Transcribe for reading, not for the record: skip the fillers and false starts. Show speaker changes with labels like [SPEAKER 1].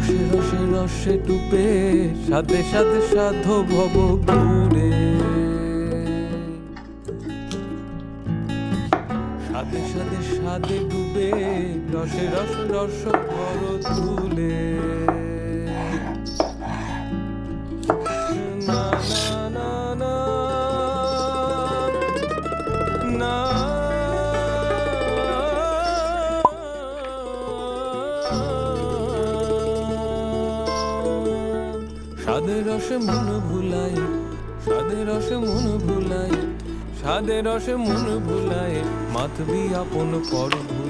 [SPEAKER 1] রসে রসে রসে ডুবে সাথে সাথে সাধ ভব ঘুরে সাথে সাথে সাথে ডুবে রসে রসে রস ভর তুলে না না না না না সাদের রসে মন ভুলাই সাদের রসে মন ভুলাই সাদের রসে মন ভুলাই মাতবি আপন করব